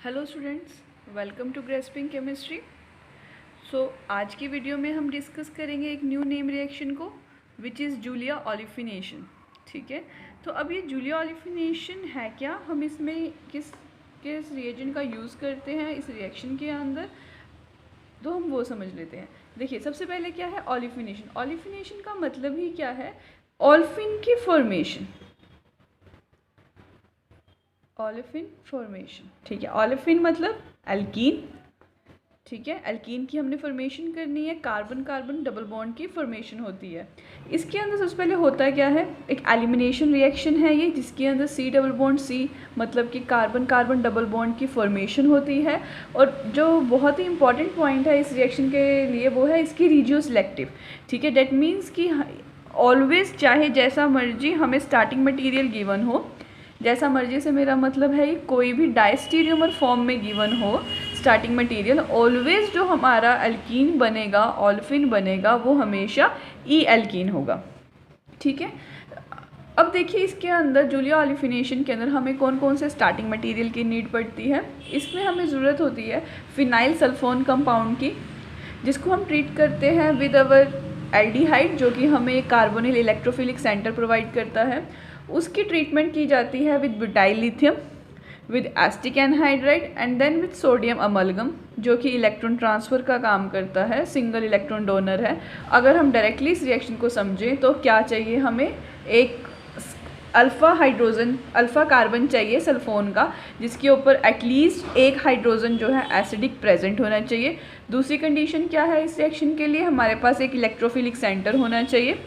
Hello students, welcome to grasping chemistry. आज की video में हम डिस्कस करेंगे एक न्यू नेम रिएक्शन को, विच इज़ जूलिया ओलिफिनेशन। ठीक है, तो अब ये जूलिया ओलिफिनेशन है क्या, हम इसमें किस किस रिएजेंट का यूज़ करते हैं इस रिएक्शन के अंदर, तो हम वो समझ लेते हैं। देखिए, सबसे पहले क्या है ओलिफिनेशन। ओलिफिनेशन का मतलब ही क्या है, ओल्फिन की फॉर्मेशन। ओलेफिन फॉर्मेशन, ठीक है। ओलेफिन मतलब एल्कीन, ठीक है। एल्कीन की हमने फॉर्मेशन करनी है, कार्बन कार्बन डबल बॉन्ड की फॉर्मेशन होती है। इसके अंदर सबसे पहले होता है क्या है, एक एलिमिनेशन रिएक्शन है ये, जिसके अंदर सी डबल बॉन्ड सी मतलब कि कार्बन कार्बन डबल बॉन्ड की फॉर्मेशन होती है। और जो बहुत ही इंपॉर्टेंट पॉइंट है इस रिएक्शन के लिए वो है इसकी रेडियोसिलेक्टिव, ठीक है। डेट मीन्स कि ऑलवेज, चाहे जैसा मर्जी हमें स्टार्टिंग मटीरियल गिवन हो, जैसा मर्जी से मेरा मतलब है कोई भी डायस्टीरियोमर फॉर्म में गिवन हो स्टार्टिंग मटेरियल, ऑलवेज जो हमारा एल्कीन बनेगा, ओल्फिन बनेगा, वो हमेशा ई एल्कीन होगा, ठीक है। अब देखिए, इसके अंदर जूलिया ओलिफिनेशन के अंदर हमें कौन कौन से स्टार्टिंग मटेरियल की नीड पड़ती है। इसमें हमें ज़रूरत होती है फिनाइल सल्फोन कंपाउंड की, जिसको हम ट्रीट करते हैं विद अवर एल्डिहाइड, जो कि हमें एक कार्बोनिल इलेक्ट्रोफिलिक सेंटर प्रोवाइड करता है। उसकी ट्रीटमेंट की जाती है with butyl lithium, with acetic anhydride and then with sodium amalgam, जो कि इलेक्ट्रॉन ट्रांसफ़र का काम करता है, सिंगल इलेक्ट्रॉन डोनर है। अगर हम डायरेक्टली इस रिएक्शन को समझें तो क्या चाहिए हमें, एक अल्फ़ा कार्बन चाहिए सल्फोन का, जिसके ऊपर एटलीस्ट एक हाइड्रोजन जो है एसिडिक प्रेजेंट होना चाहिए। दूसरी कंडीशन क्या है इस रिएक्शन के लिए, हमारे पास एक इलेक्ट्रोफिलिक सेंटर होना चाहिए,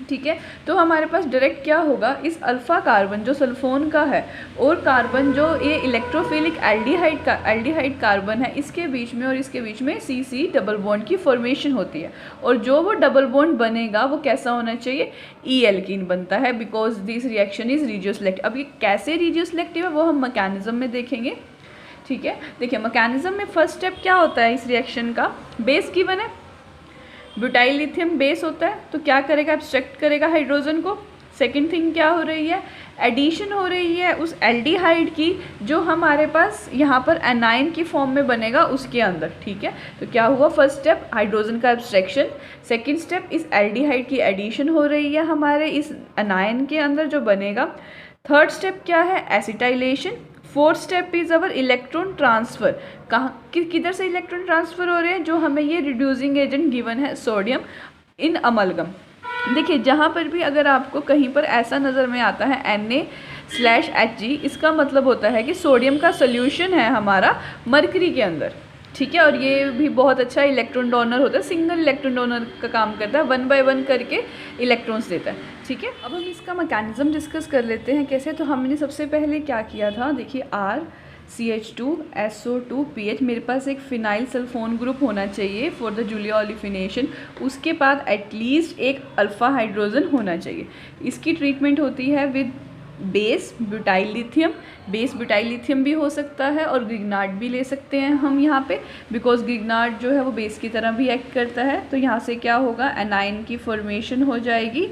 ठीक है। तो हमारे पास डायरेक्ट क्या होगा, इस अल्फ़ा कार्बन जो सल्फोन का है और कार्बन जो ये इलेक्ट्रोफिलिक एल्डिहाइड कार्बन है, इसके बीच में और इसके बीच में सी सी डबल बॉन्ड की फॉर्मेशन होती है। और जो वो डबल बॉन्ड बनेगा वो कैसा होना चाहिए, ई एल्कीन बनता है, बिकॉज दिस रिएक्शन इज रेडियोसिलेक्टिव। अब ये कैसे रेडियोसिलेक्टिव है वो हम मैकेनिज्म में देखेंगे, ठीक है। देखिए, मैकेनिज्म में फर्स्ट स्टेप क्या होता है इस रिएक्शन का, बेस गिवन है, ब्यूटाइल लिथियम बेस होता है, तो क्या करेगा, एब्स्ट्रैक्ट करेगा हाइड्रोजन को। सेकंड थिंग क्या हो रही है, एडिशन हो रही है उस एल्डिहाइड की जो हमारे पास यहाँ पर एनाइन की फॉर्म में बनेगा उसके अंदर, ठीक है। तो क्या हुआ, फर्स्ट स्टेप हाइड्रोजन का एब्स्ट्रैक्शन, सेकंड स्टेप इस एल्डिहाइड की एडिशन हो रही है हमारे इस एनाइन के अंदर जो बनेगा। थर्ड स्टेप क्या है, acetylation. Fourth step is our electron transfer. कहाँ किधर से इलेक्ट्रॉन ट्रांसफ़र हो रहे हैं, जो हमें ये रिड्यूसिंग एजेंट गिवन है सोडियम इन अमलगम। देखिए, जहाँ पर भी अगर आपको कहीं पर ऐसा नज़र में आता है Na/Hg, इसका मतलब होता है कि सोडियम का सोल्यूशन है हमारा मरकरी के अंदर, ठीक है। और ये भी बहुत अच्छा इलेक्ट्रॉन डोनर होता है, सिंगल इलेक्ट्रॉन डोनर का काम करता है, 1 बाय 1 करके इलेक्ट्रॉन्स देता है, ठीक है। अब हम इसका मैकेनिज्म डिस्कस कर लेते हैं कैसे। तो हमने सबसे पहले क्या किया था, देखिए RCH2SO2PH, मेरे पास एक फिनाइल सल्फोन ग्रुप होना चाहिए फॉर द जूलिया ओलिफिनेशन। उसके बाद एटलीस्ट एक अल्फ़ा हाइड्रोजन होना चाहिए। इसकी ट्रीटमेंट होती है with base butyl lithium. Base butyl lithium भी हो सकता है और ग्रिग्नार्ड भी ले सकते हैं हम यहाँ पे, बिकॉज ग्रिग्नार्ड जो है वो बेस की तरह भी एक्ट करता है। तो यहाँ से क्या होगा, एनाइन की फॉर्मेशन हो जाएगी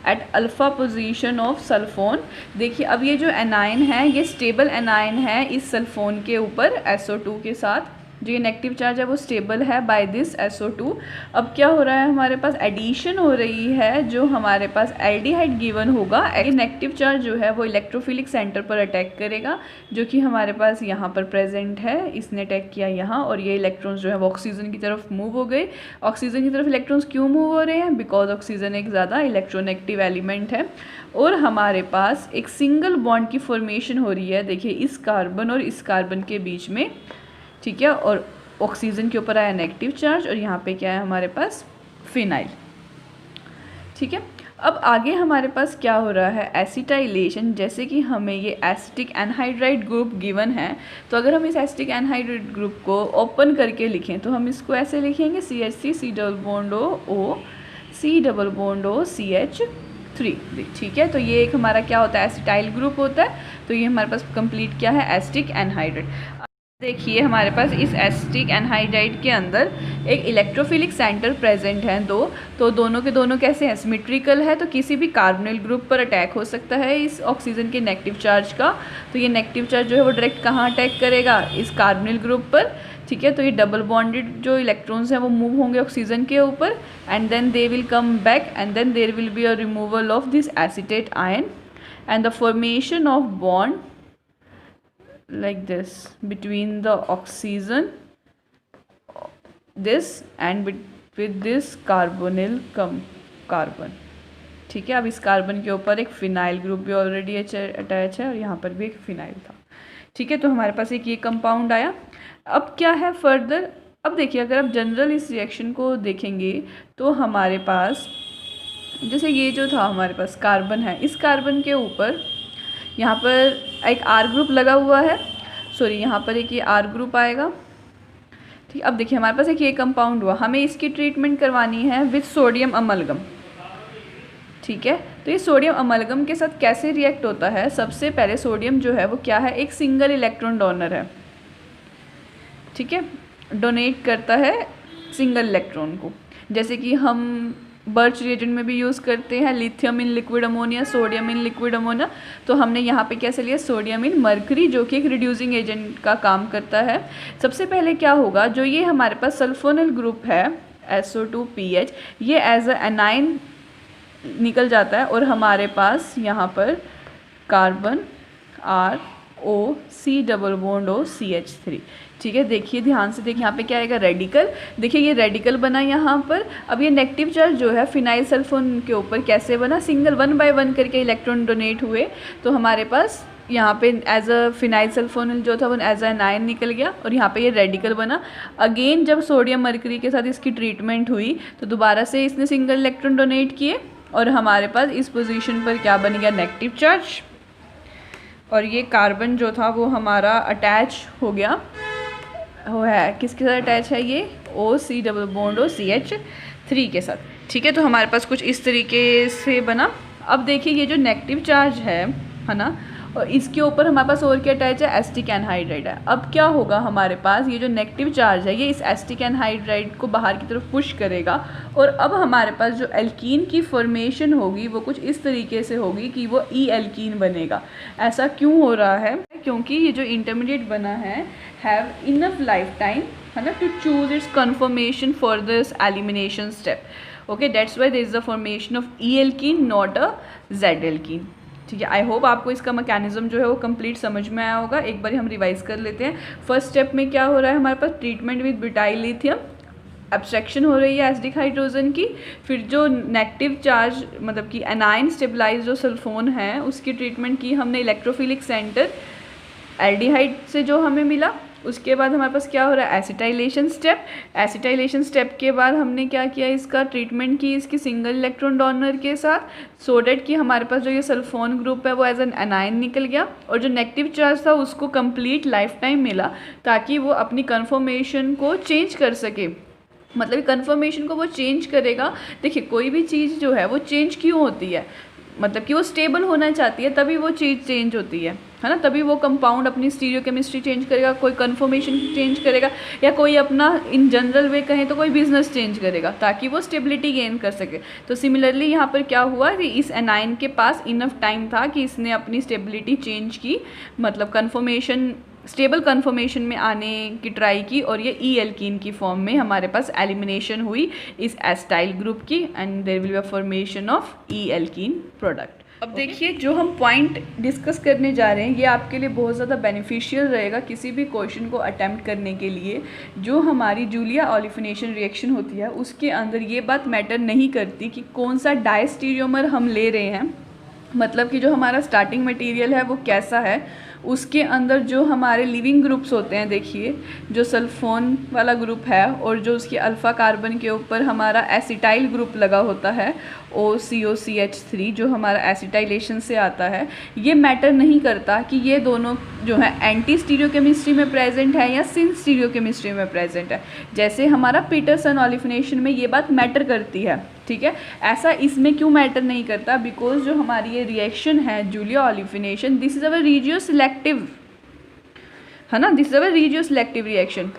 at alpha position of sulphone. देखिए, अब ये जो एनाइन है ये स्टेबल एनाइन है इस सल्फोन के ऊपर SO2 के साथ, जो ये नेगेटिव चार्ज है वो स्टेबल है बाय दिस SO2। अब क्या हो रहा है, हमारे पास एडिशन हो रही है, जो हमारे पास एल्डिहाइड गिवन होगा, नेगेटिव चार्ज जो है वो इलेक्ट्रोफिलिक सेंटर पर अटैक करेगा, जो कि हमारे पास यहाँ पर प्रेजेंट है। इसने अटैक किया यहाँ, और ये इलेक्ट्रॉन्स जो है वो ऑक्सीजन की तरफ मूव हो गए। ऑक्सीजन की तरफ इलेक्ट्रॉन्स क्यों मूव हो रहे हैं, बिकॉज ऑक्सीजन एक ज़्यादा इलेक्ट्रोनेगेटिव एलिमेंट है। और हमारे पास एक सिंगल बॉन्ड की फॉर्मेशन हो रही है, देखिए इस कार्बन और इस कार्बन के बीच में, ठीक है। और ऑक्सीजन के ऊपर आया नेगेटिव चार्ज, और यहाँ पे क्या है हमारे पास फिनाइल, ठीक है। अब आगे हमारे पास क्या हो रहा है, एसिटाइलेशन। जैसे कि हमें ये एसिटिक एनहाइड्राइड ग्रुप गिवन है, तो अगर हम इस एसिटिक एनहाइड्राइड ग्रुप को ओपन करके लिखें तो हम इसको ऐसे लिखेंगे CH3 C double bond O C double bond O CH3, ठीक है। तो ये एक हमारा क्या होता है, एसिटाइल ग्रुप होता है। तो ये हमारे पास कंप्लीट क्या है, एसिटिक एनहाइड्राइड। देखिए हमारे पास इस एसिटिक एनहाइड्राइड के अंदर एक इलेक्ट्रोफिलिक सेंटर प्रेजेंट है दो, तो दोनों के दोनों कैसे हैं, सिमेट्रिकल है, तो किसी भी कार्बोनिल ग्रुप पर अटैक हो सकता है इस ऑक्सीजन के नेगेटिव चार्ज का। तो ये नेगेटिव चार्ज जो है वो डायरेक्ट कहाँ अटैक करेगा, इस कार्बोनिल ग्रुप पर, ठीक है। तो ये डबल बॉन्डेड जो इलेक्ट्रॉन्स हैं वो मूव होंगे ऑक्सीजन के ऊपर and then they will come back and then there will be a removal of this acetate ion and the formation of bond like this between the oxygen this and with this carbonyl carbon, ठीक है। अब इस carbon के ऊपर एक phenyl group भी already attach है और यहाँ पर भी एक फिनाइल था, ठीक है। तो हमारे पास एक ये कंपाउंड आया। अब क्या है फर्दर, अब देखिए अगर आप जनरल इस रिएक्शन को देखेंगे तो हमारे पास जैसे ये जो था हमारे पास कार्बन है, इस कार्बन के ऊपर यहाँ पर एक आर ग्रुप लगा हुआ है, सॉरी यहाँ पर एक ये आर ग्रुप आएगा, ठीक। अब देखिए हमारे पास एक ये कंपाउंड हुआ, हमें इसकी ट्रीटमेंट करवानी है विथ सोडियम अमलगम, ठीक है। तो ये सोडियम अमलगम के साथ कैसे रिएक्ट होता है, सबसे पहले सोडियम जो है वो क्या है, एक सिंगल इलेक्ट्रॉन डोनर है, ठीक है, डोनेट करता है सिंगल इलेक्ट्रॉन को, जैसे कि हम बर्च रिएजेंट में भी यूज़ करते हैं lithium in liquid ammonia, sodium in liquid ammonia. तो हमने यहाँ पे कैसे लिया, सोडियम इन मरकरी, जो कि एक रिड्यूसिंग एजेंट का काम करता है। सबसे पहले क्या होगा, जो ये हमारे पास सल्फोनिल ग्रुप है SO2PH, ये एज अ एनाइन निकल जाता है और हमारे पास यहाँ पर carbon ROC double bond OCH3, ठीक है। देखिए ध्यान से देखिए यहाँ पे क्या आएगा, रेडिकल, देखिए ये रेडिकल बना यहाँ पर। अब ये नेगेटिव चार्ज जो है फिनाइल सल्फोन के ऊपर कैसे बना, सिंगल 1 बाय 1 करके इलेक्ट्रॉन डोनेट हुए, तो हमारे पास यहाँ पे एज अ फिनाइल सल्फोनिल जो था वो एज अ एनायन निकल गया और यहाँ पे ये रेडिकल बना। अगेन जब सोडियम मरकरी के साथ इसकी ट्रीटमेंट हुई तो दोबारा से इसने सिंगल इलेक्ट्रॉन डोनेट किए और हमारे पास इस पोजीशन पर क्या बन गया, नेगेटिव चार्ज, और ये कार्बन जो था वो हमारा अटैच हो गया, वो है किसके साथ अटैच है, ये OC डबल बॉन्ड OCH3 के साथ, ठीक है। तो हमारे पास कुछ इस तरीके से बना। अब देखिए ये जो नेगेटिव चार्ज है ना, और इसके ऊपर हमारे पास और क्या अटैच है, एसिटिक एनहाइड्राइड है। अब क्या होगा, हमारे पास ये जो नेगेटिव चार्ज है ये इस एसिटिक एनहाइड्राइड को बाहर की तरफ पुश करेगा और अब हमारे पास जो एल्कीन की फॉर्मेशन होगी वो कुछ इस तरीके से होगी कि वो ई एल्कीन बनेगा। ऐसा क्यों हो रहा है, क्योंकि ये जो इंटरमीडिएट बना है हैव इनफ लाइफ टाइम, है ना, to choose its conformation for this elimination step. Okay, that's why there is the formation of E alkene not a Z alkene, ठीक है। आई होप आपको इसका मैकेनिज्म जो है वो कंप्लीट समझ में आया होगा। एक बार हम रिवाइज कर लेते हैं। फर्स्ट स्टेप में क्या हो रहा है, हमारे पास treatment with butyl lithium, abstraction हो रही है एसिडिक हाइड्रोजन की, फिर जो नेगेटिव चार्ज मतलब कि एनाइन स्टेबलाइज जो सल्फोन है उसकी ट्रीटमेंट की हमने इलेक्ट्रोफिलिक सेंटर एल्डिहाइड से जो हमें मिला। उसके बाद हमारे पास क्या हो रहा है, एसिटाइलेशन स्टेप। एसिटाइलेशन स्टेप के बाद हमने क्या किया, इसका ट्रीटमेंट की इसकी सिंगल इलेक्ट्रॉन डोनर के साथ, सो डैट कि हमारे पास जो ये सल्फोन ग्रुप है वो एज एन एनाइन निकल गया और जो नेगेटिव चार्ज था उसको कंप्लीट लाइफ टाइम मिला ताकि वो अपनी कन्फर्मेशन को चेंज कर सके। मतलब कन्फर्मेशन को वो चेंज करेगा। देखिए कोई भी चीज़ जो है वो चेंज क्यों होती है, मतलब कि वो स्टेबल होना चाहती है तभी वो चीज़ चेंज होती है ना, तभी वो कंपाउंड अपनी स्टीरियोकेमिस्ट्री चेंज करेगा, कोई कन्फर्मेशन चेंज करेगा, या कोई अपना इन जनरल वे कहें तो कोई बिजनेस चेंज करेगा ताकि वो स्टेबिलिटी गेन कर सके। तो सिमिलरली यहाँ पर क्या हुआ कि इस एनाइन के पास इनफ टाइम था कि इसने अपनी स्टेबिलिटी चेंज की, मतलब कन्फर्मेशन स्टेबल कन्फर्मेशन में आने की ट्राई की और ये ई एल्कीन की फॉर्म में हमारे पास एलिमिनेशन हुई इस एस्टाइल ग्रुप की and there will be a formation of E alkene product. अब देखिए जो हम पॉइंट डिस्कस करने जा रहे हैं ये आपके लिए बहुत ज़्यादा बेनिफिशियल रहेगा किसी भी क्वेश्चन को अटेम्प्ट करने के लिए। जो हमारी जूलिया ओलिफिनेशन रिएक्शन होती है उसके अंदर ये बात मैटर नहीं करती कि कौन सा डायस्टीरियोमर हम ले रहे हैं, मतलब कि जो हमारा स्टार्टिंग मटेरियल है वो कैसा है, उसके अंदर जो हमारे लिविंग ग्रुप्स होते हैं, देखिए जो सल्फोन वाला ग्रुप है और जो उसके अल्फ़ा कार्बन के ऊपर हमारा एसिटाइल ग्रुप लगा होता है OCOCH3 जो हमारा एसिटाइलेशन से आता है, ये मैटर नहीं करता कि ये दोनों जो है एंटी स्टीरियोकेमिस्ट्री में प्रेजेंट है या सिन स्टीरियोकेमिस्ट्री में प्रेजेंट है। जैसे हमारा पीटरसन ओलिफिनेशन में ये बात मैटर करती है, ठीक है। ऐसा इसमें क्यों मैटर नहीं करता, बिकॉज जो हमारी ये रिएक्शन है Julia olefination, this is our regioselective, है ना, this is a regioselective reaction.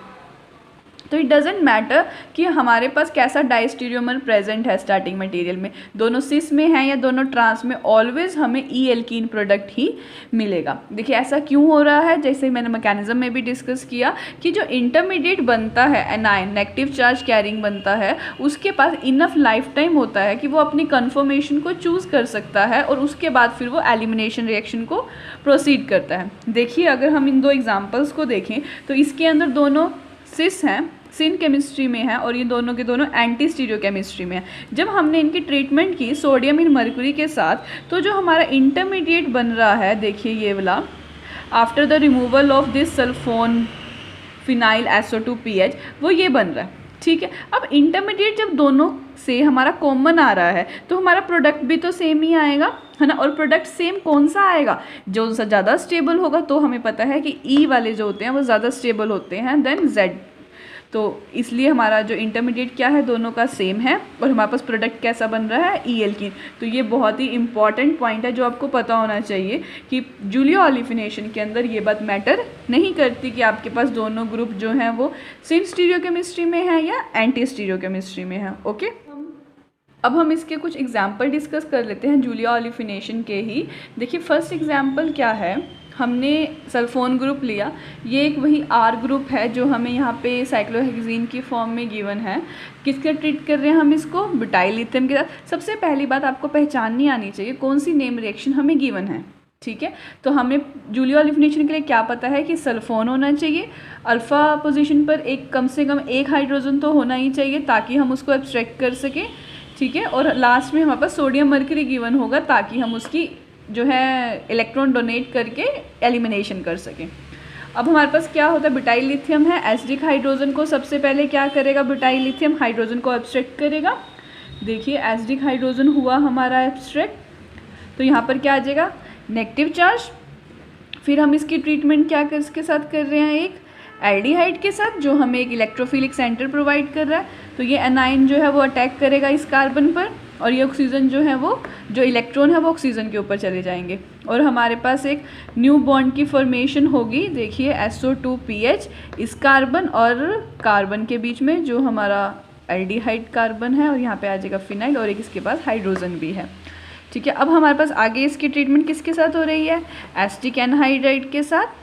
तो इट डजेंट मैटर कि हमारे पास कैसा डाइस्टीरियोमर प्रेजेंट है स्टार्टिंग मटेरियल में, दोनों सिस में है या दोनों ट्रांस में, ऑलवेज हमें ई एल्कीन प्रोडक्ट ही मिलेगा। देखिए ऐसा क्यों हो रहा है, जैसे मैंने मैकेनिज्म में भी डिस्कस किया कि जो इंटरमीडिएट बनता है एनायन नेगेटिव चार्ज कैरिंग बनता है, उसके पास इनफ लाइफ टाइम होता है कि वो अपनी कन्फर्मेशन को चूज़ कर सकता है और उसके बाद फिर वो एलिमिनेशन रिएक्शन को प्रोसीड करता है। देखिए अगर हम इन दो एग्जाम्पल्स को देखें तो इसके अंदर दोनों सिस हैं, सिन केमिस्ट्री में है, और ये दोनों के दोनों एंटी स्टीरियो केमिस्ट्री में है। जब हमने इनकी ट्रीटमेंट की सोडियम इन मर्क्यूरी के साथ, तो जो हमारा इंटरमीडिएट बन रहा है, देखिए ये वाला, after the removal of this sulphone phenyl SO2PH, वो ये बन रहा है। ठीक है, अब इंटरमीडिएट जब दोनों से हमारा कॉमन आ रहा है तो हमारा प्रोडक्ट भी तो सेम ही आएगा, है ना। और प्रोडक्ट सेम कौन सा आएगा, जो ज़्यादा स्टेबल होगा। तो हमें पता है कि ई वाले जो होते हैं वो ज़्यादा स्टेबल होते हैं देन जेड। तो इसलिए हमारा जो इंटरमीडिएट क्या है, दोनों का सेम है, और हमारे पास प्रोडक्ट कैसा बन रहा है, ई एल्कीन। तो ये बहुत ही इंपॉर्टेंट पॉइंट है जो आपको पता होना चाहिए कि जूलियो ऑलिफिनेशन के अंदर ये बात मैटर नहीं करती कि आपके पास दोनों ग्रुप जो हैं वो सिन स्टीरियोकेमिस्ट्री में है या एंटी स्टीरियोकेमिस्ट्री में है। ओके, अब हम इसके कुछ एग्जाम्पल डिस्कस कर लेते हैं जूलियो ऑलिफिनेशन के ही। देखिए फर्स्ट एग्जाम्पल क्या है, हमने सल्फोन ग्रुप लिया, ये एक वही आर ग्रुप है जो हमें यहाँ पे साइक्लोहेक्सीन की फॉर्म में गिवन है। किसका ट्रीट कर रहे हैं हम इसको, ब्यूटाइल लिथियम के साथ। सबसे पहली बात आपको पहचाननी आनी चाहिए कौन सी नेम रिएक्शन हमें गिवन है। ठीक है, तो हमें जूलियो ऑलिफिनेशन के लिए क्या पता है कि सल्फोन होना चाहिए, अल्फ़ा पोजीशन पर एक कम से कम एक हाइड्रोजन तो होना ही चाहिए ताकि हम उसको एब्स्ट्रैक्ट कर सकें। ठीक है, और लास्ट में हमारे पास सोडियम मर्करी गिवन होगा ताकि हम उसकी जो है इलेक्ट्रॉन डोनेट करके एलिमिनेशन कर सकें। अब हमारे पास क्या होता है, ब्यूटाइल लिथियम है, एसिडिक हाइड्रोजन को सबसे पहले क्या करेगा, ब्यूटाइल लिथियम हाइड्रोजन को एब्स्ट्रैक्ट करेगा। देखिए एसिडिक हाइड्रोजन हुआ हमारा एब्स्ट्रैक्ट, तो यहाँ पर क्या आ जाएगा, नेगेटिव चार्ज। फिर हम इसकी ट्रीटमेंट क्या कर इसके साथ कर रहे हैं, एक एल्डिहाइड के साथ जो हमें एक इलेक्ट्रोफिलिक सेंटर प्रोवाइड कर रहा है। तो ये एनाइन जो है वो अटैक करेगा इस कार्बन पर, और ये ऑक्सीजन जो है वो जो इलेक्ट्रॉन है वो ऑक्सीजन के ऊपर चले जाएंगे, और हमारे पास एक न्यू बॉन्ड की फॉर्मेशन होगी। देखिए SO2PH इस कार्बन और कार्बन के बीच में जो हमारा एल्डिहाइड कार्बन है, और यहाँ पे आ जाएगा फिनाइल, और एक इसके पास हाइड्रोजन भी है। ठीक है, अब हमारे पास आगे इसकी ट्रीटमेंट किसके साथ हो रही है, एसिटिक एनहाइड्राइड के साथ।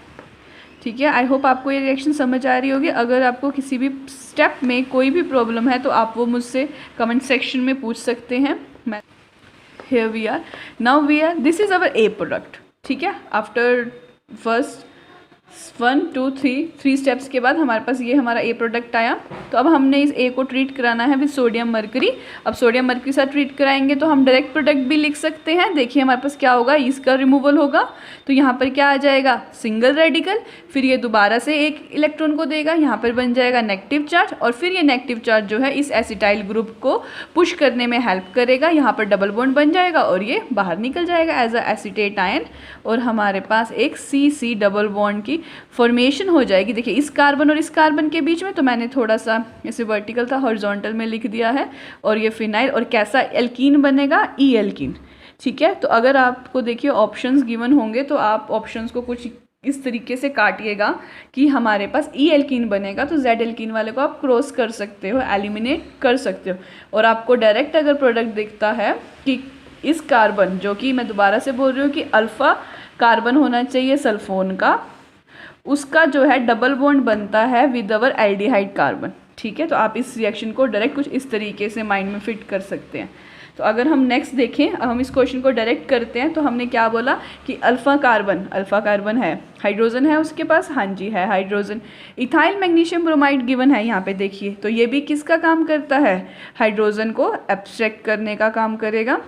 ठीक है, आई होप आपको ये रिएक्शन समझ आ रही होगी। अगर आपको किसी भी स्टेप में कोई भी प्रॉब्लम है तो आप वो मुझसे कमेंट सेक्शन में पूछ सकते हैं। मैं here we are, now we are, this is our a product. ठीक है, आफ्टर फर्स्ट 1 2 3 स्टेप्स के बाद हमारे पास ये हमारा ए प्रोडक्ट आया। तो अब हमने इस ए को ट्रीट कराना है विद सोडियम मर्करी। अब सोडियम मर्करी साथ ट्रीट कराएंगे तो हम डायरेक्ट प्रोडक्ट भी लिख सकते हैं। देखिए हमारे पास क्या होगा, इसका रिमूवल होगा तो यहाँ पर क्या आ जाएगा, सिंगल रेडिकल, फिर ये दोबारा से एक इलेक्ट्रॉन को देगा, यहाँ पर बन जाएगा नेगेटिव चार्ज, और फिर ये नेगेटिव चार्ज जो है इस एसिटाइल ग्रुप को पुश करने में हेल्प करेगा। यहाँ पर डबल बॉन्ड बन जाएगा और ये बाहर निकल जाएगा एज अ एसिटेट आयन, और हमारे पास एक CC डबल बॉन्ड की फॉर्मेशन हो जाएगी। देखिए इस कार्बन और इस कार्बन के बीच में, तो मैंने थोड़ा सा इसे वर्टिकल था हॉरिजॉन्टल में लिख दिया है, और ये फिनाइल, और कैसा एल्कीन बनेगा, ई एल्कीन। ठीक है, तो अगर आपको देखिए ऑप्शंस गिवन होंगे तो आप ऑप्शंस को कुछ इस तरीके से काटिएगा कि हमारे पास ई एल्कीन बनेगा, तो जेड एल्कीन वाले को आप क्रॉस कर सकते हो, एलिमिनेट कर सकते हो। और आपको डायरेक्ट अगर प्रोडक्ट दिखता है कि इस कार्बन, जो कि मैं दोबारा से बोल रही हूँ कि अल्फ़ा कार्बन होना चाहिए सल्फोन का, उसका जो है डबल बॉन्ड बनता है विद अवर एल्डिहाइड कार्बन। ठीक है, तो आप इस रिएक्शन को डायरेक्ट कुछ इस तरीके से माइंड में फिट कर सकते हैं। तो अगर हम नेक्स्ट देखें, अब हम इस क्वेश्चन को डायरेक्ट करते हैं, तो हमने क्या बोला कि अल्फ़ा कार्बन है, हाइड्रोजन है उसके पास, हाँ जी है hydrogen. Ethyl magnesium bromide given है यहाँ पे देखिए, तो ये भी किसका काम करता है, हाइड्रोजन को एब्स्ट्रैक्ट करने का काम करेगा।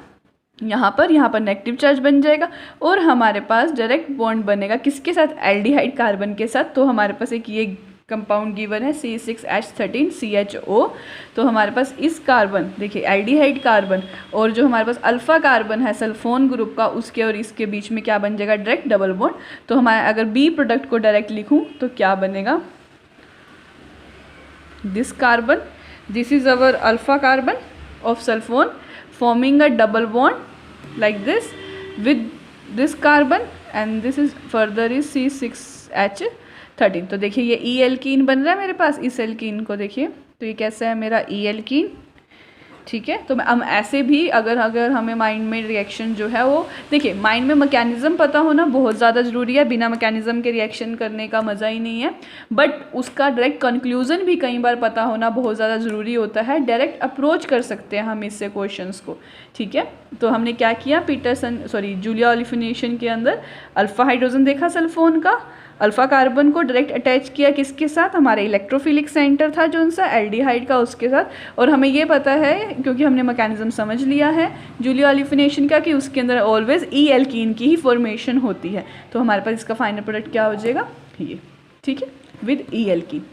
यहाँ पर नेगेटिव चार्ज बन जाएगा, और हमारे पास डायरेक्ट बॉन्ड बनेगा किसके साथ, एल्डिहाइड कार्बन के साथ। तो हमारे पास एक ये कंपाउंड गिवन है C6H13CHO। तो हमारे पास इस कार्बन, देखिए एल्डिहाइड कार्बन, और जो हमारे पास अल्फ़ा कार्बन है सल्फोन ग्रुप का, उसके और इसके बीच में क्या बन जाएगा, डायरेक्ट डबल बॉन्ड। तो हमारे अगर बी प्रोडक्ट को डायरेक्ट लिखूँ तो क्या बनेगा, this carbon, this is our alpha carbon of sulphone forming a double bond like this with this carbon, and this is further is C6H 13। तो देखिए ये ई एल्कीन बन रहा है मेरे पास। इस एल्कीन को देखिए, तो ये कैसा है मेरा ई एल्कीन, ठीक है। तो हम ऐसे भी अगर हमें माइंड में रिएक्शन जो है वो, देखिए माइंड में मैकेनिज़्म पता होना बहुत ज़्यादा ज़रूरी है, बिना मैकेनिज़्म के रिएक्शन करने का मज़ा ही नहीं है। बट उसका डायरेक्ट कंक्लूज़न भी कई बार पता होना बहुत ज़्यादा ज़रूरी होता है। डायरेक्ट अप्रोच कर सकते हैं हम इससे क्वेश्चंस को, ठीक है। तो हमने क्या किया, जूलिया ओलिफिनेशन के अंदर अल्फ़ा हाइड्रोजन देखा सल्फोन का, अल्फ़ा कार्बन को डायरेक्ट अटैच किया किसके साथ, हमारे इलेक्ट्रोफिलिक सेंटर था जो उनसा एल्डिहाइड का, उसके साथ। और हमें ये पता है क्योंकि हमने मैकेनिज्म समझ लिया है जूलिया ओलिफिनेशन का कि उसके अंदर ऑलवेज ई एल्कीन की ही फॉर्मेशन होती है। तो हमारे पास इसका फाइनल प्रोडक्ट क्या हो जाएगा, ये, ठीक है, विद ई एल्कीन।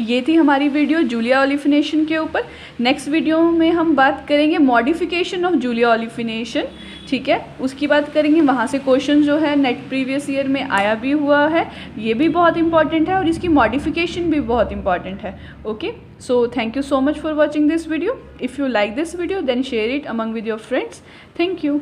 ये थी हमारी वीडियो जूलिया ओलिफिनेशन के ऊपर। नेक्स्ट वीडियो में हम बात करेंगे मॉडिफिकेशन ऑफ जूलिया ओलिफिनेशन, ठीक है, उसकी बात करेंगे। वहाँ से क्वेश्चन जो है नेट प्रीवियस ईयर में आया भी हुआ है, ये भी बहुत इंपॉर्टेंट है और इसकी मॉडिफिकेशन भी बहुत इंपॉर्टेंट है। Okay, so thank you so much for watching this video. If you like this video then share it among with your friends. Thank you.